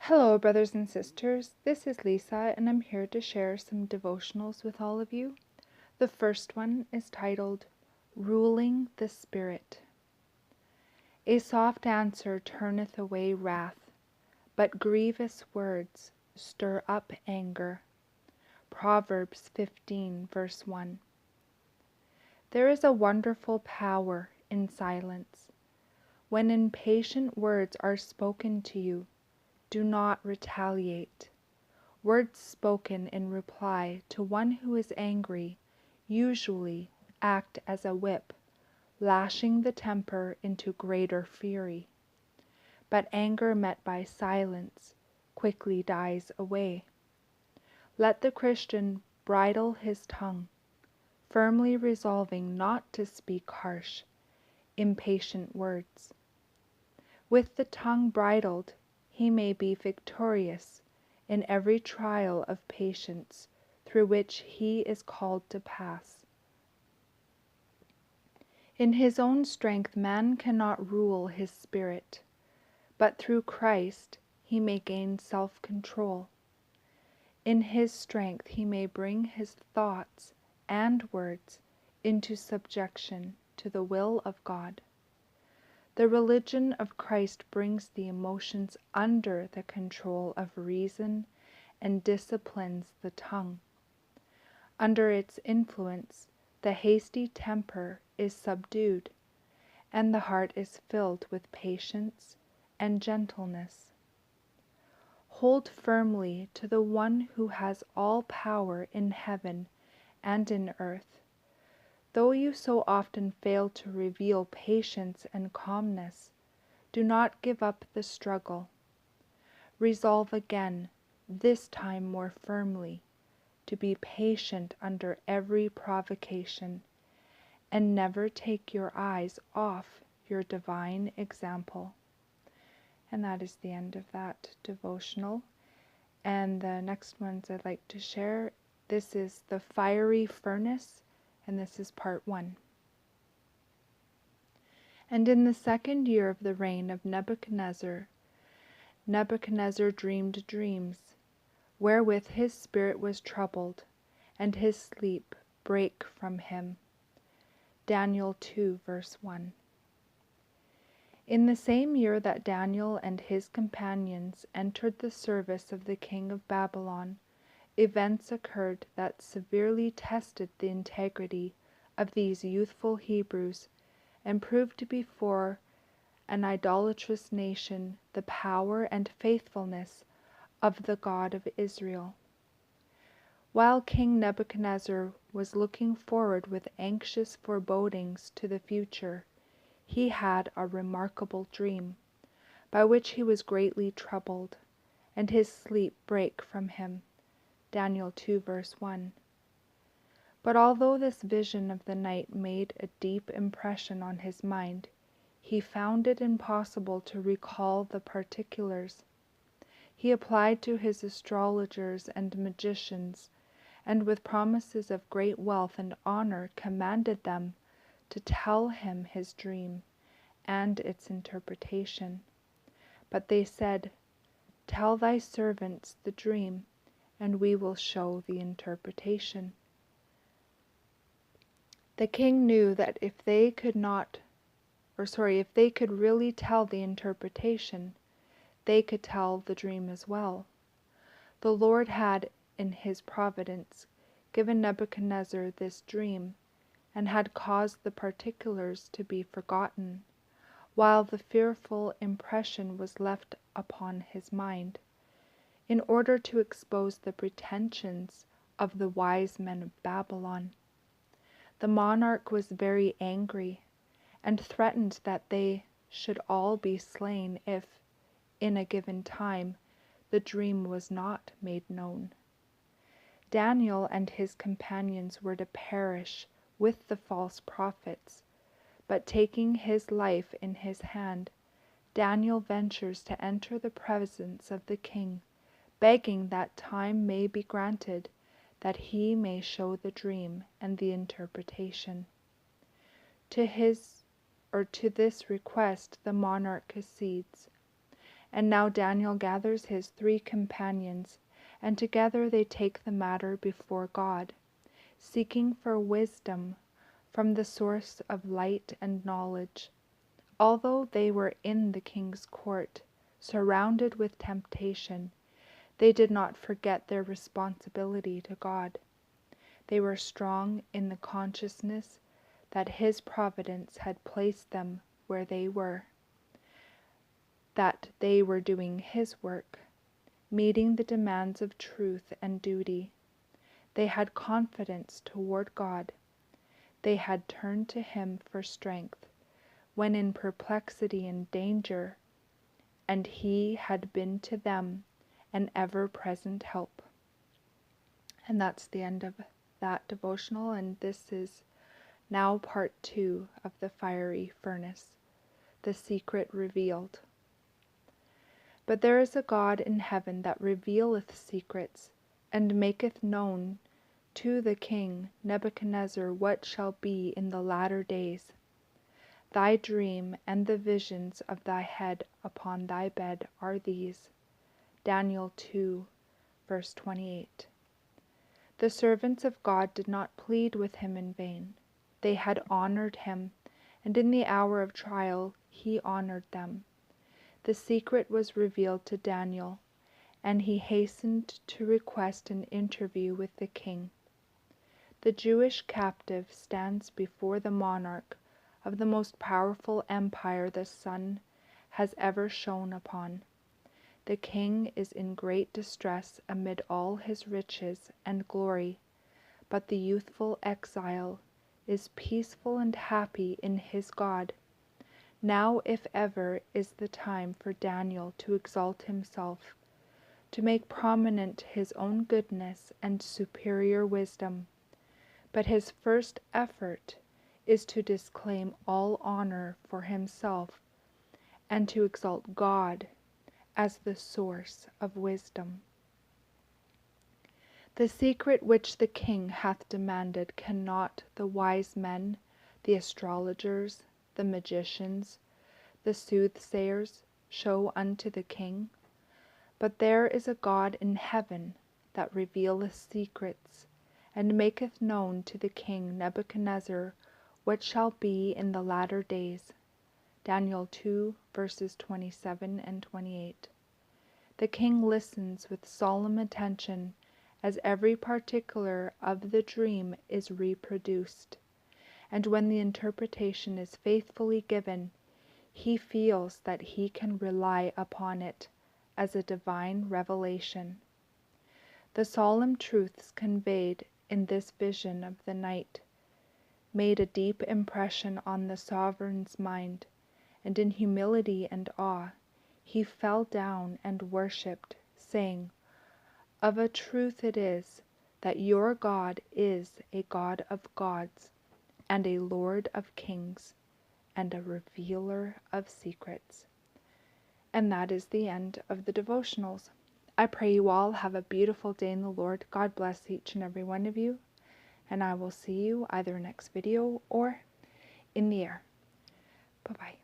Hello, brothers and sisters. This is Lisa, and I'm here to share some devotionals with all of you. The first one is titled, Ruling the Spirit. A soft answer turneth away wrath, but grievous words stir up anger. Proverbs 15, verse 1. There is a wonderful power in silence. When impatient words are spoken to you, do not retaliate. Words spoken in reply to one who is angry usually act as a whip, lashing the temper into greater fury. But anger met by silence quickly dies away. Let the Christian bridle his tongue, firmly resolving not to speak harsh, impatient words. With the tongue bridled, he may be victorious in every trial of patience through which he is called to pass. In his own strength man cannot rule his spirit, but through Christ he may gain self-control. In his strength he may bring his thoughts and words into subjection to the will of God. The religion of Christ brings the emotions under the control of reason and disciplines the tongue. Under its influence, the hasty temper is subdued, and the heart is filled with patience and gentleness. Hold firmly to the one who has all power in heaven and in earth. Though you so often fail to reveal patience and calmness, do not give up the struggle. Resolve again, this time more firmly, to be patient under every provocation, and never take your eyes off your divine example. And that is the end of that devotional. And the next ones I'd like to share, this is the fiery furnace, and this is part 1. And in the 2nd year of the reign of Nebuchadnezzar, Nebuchadnezzar dreamed dreams, wherewith his spirit was troubled, and his sleep brake from him. Daniel 2, verse 1. In the same year that Daniel and his companions entered the service of the king of Babylon, events occurred that severely tested the integrity of these youthful Hebrews, and proved to be for an idolatrous nation the power and faithfulness of the God of Israel. While King Nebuchadnezzar was looking forward with anxious forebodings to the future, he had a remarkable dream, by which he was greatly troubled, and his sleep brake from him. Daniel 2, verse 1. But although this vision of the night made a deep impression on his mind, he found it impossible to recall the particulars. He applied to his astrologers and magicians, and with promises of great wealth and honor commanded them to tell him his dream and its interpretation. But they said, "Tell thy servants the dream, and we will show the interpretation." The king knew that if they could really tell the interpretation, they could tell the dream as well. The Lord had, in his providence, given Nebuchadnezzar this dream, and had caused the particulars to be forgotten, while the fearful impression was left upon his mind, in order to expose the pretensions of the wise men of Babylon. The monarch was very angry, and threatened that they should all be slain if, in a given time, the dream was not made known. Daniel and his companions were to perish with the false prophets, but taking his life in his hand, Daniel ventures to enter the presence of the king, begging that time may be granted, that he may show the dream and the interpretation. To this request the monarch accedes, And now Daniel gathers his 3 companions, and together they take the matter before God, seeking for wisdom from the source of light and knowledge. Although they were in the king's court, surrounded with temptation, they did not forget their responsibility to God. They were strong in the consciousness that His providence had placed them where they were, that they were doing His work, meeting the demands of truth and duty. They had confidence toward God. They had turned to Him for strength when in perplexity and danger, and He had been to them an ever-present help. And that's the end of that devotional, and this is now part 2 of the fiery furnace, the secret revealed. But there is a God in heaven that revealeth secrets, and maketh known to the king Nebuchadnezzar what shall be in the latter days. Thy dream and the visions of thy head upon thy bed are these. Daniel 2, verse 28. The servants of God did not plead with him in vain. They had honored him, and in the hour of trial he honored them. The secret was revealed to Daniel, and he hastened to request an interview with the king. The Jewish captive stands before the monarch of the most powerful empire the sun has ever shone upon. The king is in great distress amid all his riches and glory, but the youthful exile is peaceful and happy in his God. Now, if ever, is the time for Daniel to exalt himself, to make prominent his own goodness and superior wisdom. But his first effort is to disclaim all honor for himself and to exalt God as the source of wisdom. The secret which the king hath demanded cannot the wise men, the astrologers, the magicians, the soothsayers show unto the king. But there is a God in heaven that revealeth secrets, and maketh known to the king Nebuchadnezzar what shall be in the latter days. Daniel 2, verses 27 and 28. The king listens with solemn attention as every particular of the dream is reproduced, and when the interpretation is faithfully given, he feels that he can rely upon it as a divine revelation. The solemn truths conveyed in this vision of the night made a deep impression on the sovereign's mind, and in humility and awe he fell down and worshipped, saying, Of a truth it is that your God is a God of gods, and a Lord of kings, and a revealer of secrets. And that is the end of the devotionals. I pray you all have a beautiful day in the Lord. God bless each and every one of you, and I will see you either next video or in the air. Bye-bye.